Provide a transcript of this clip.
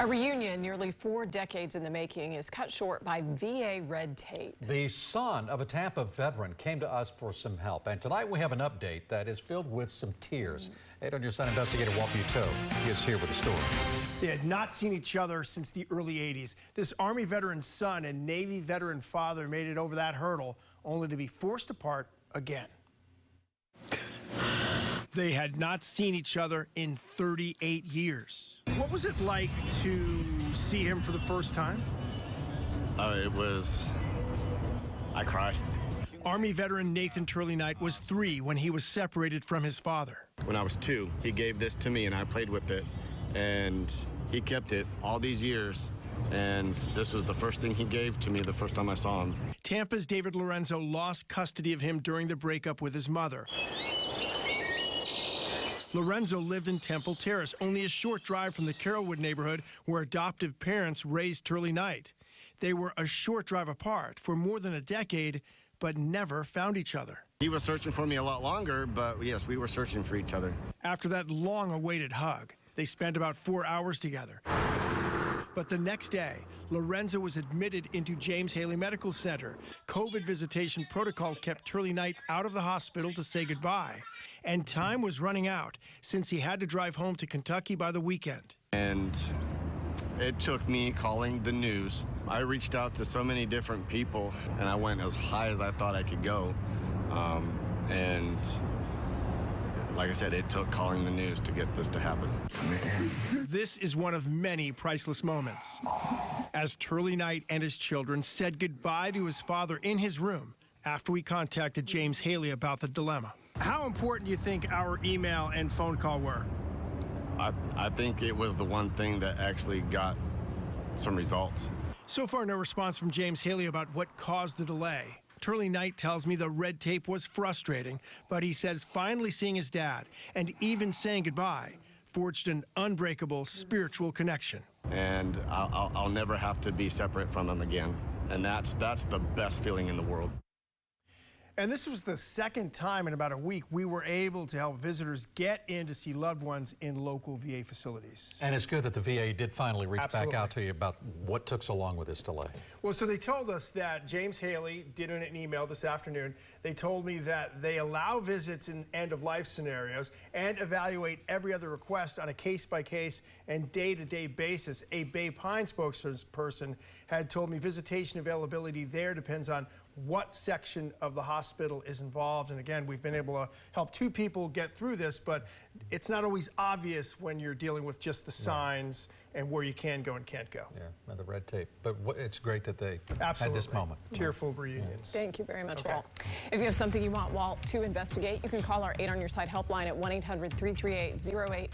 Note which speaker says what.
Speaker 1: A reunion nearly 4 decades in the making is cut short by VA red tape. The son of a Tampa veteran came to us for some help, and tonight we have an update that is filled with some tears. 8 on your Sun investigator Walt Buteau is here with the story.
Speaker 2: They had not seen each other since the early 80s. This Army veteran son and Navy veteran father made it over that hurdle, only to be forced apart again. They had not seen each other in 38 years. What was it like to see him for the first time?
Speaker 3: I cried.
Speaker 2: Army veteran Nathan Turley Knight was 3 when he was separated from his father.
Speaker 3: When I was 2, he gave this to me and I played with it, and he kept it all these years. And this was the first thing he gave to me the first time I saw him.
Speaker 2: Tampa's David Lorenzo lost custody of him during the breakup with his mother. Lorenzo lived in Temple Terrace, only a short drive from the Carrollwood neighborhood where adoptive parents raised Turley Knight. They were a short drive apart for more than a decade, but never found each other.
Speaker 3: He was searching for me a lot longer, but yes, we were searching for each other.
Speaker 2: After that long-awaited hug, they spent about 4 hours together. But the next day, Lorenzo was admitted into James Haley Medical Center. COVID visitation protocol kept Turley Knight out of the hospital to say goodbye. And time was running out since he had to drive home to Kentucky by the weekend.
Speaker 3: And it took me calling the news. I reached out to so many different people, and I went as high as I thought I could go. And like I said, it took calling the news to get this to happen.
Speaker 2: This is one of many priceless moments. As Turley Knight and his children said goodbye to his father in his room after we contacted James Haley about the dilemma. How important do you think our email and phone call were?
Speaker 3: I think it was the one thing that actually got some results.
Speaker 2: So far, no response from James Haley about what caused the delay. Turley Knight tells me the red tape was frustrating, but he says finally seeing his dad and even saying goodbye forged an unbreakable spiritual connection.
Speaker 3: And I'll never have to be separate from him again. And that's the best feeling in the world.
Speaker 2: And this was the second time in about a week we were able to help visitors get in to see loved ones in local VA facilities.
Speaker 1: And it's good that the VA did finally reach back out to you about what took so long with this delay.
Speaker 2: Well, so they told us that James Haley did in an email this afternoon. They told me that they allow visits in end-of-life scenarios and evaluate every other request on a case-by-case and day-to-day basis. A Bay Pine spokesperson had told me visitation availability there depends on what section of the hospital is involved. And again, we've been able to help 2 people get through this, but it's not always obvious when you're dealing with just the signs and where you can go and can't go.
Speaker 1: Yeah, and the red tape. But it's great that they
Speaker 2: had
Speaker 1: this moment.
Speaker 2: Tearful reunions.
Speaker 1: Thank you very much, Walt. If you have something you want Walt to investigate, you can call our 8 on your Side helpline at 1-800-338-0808.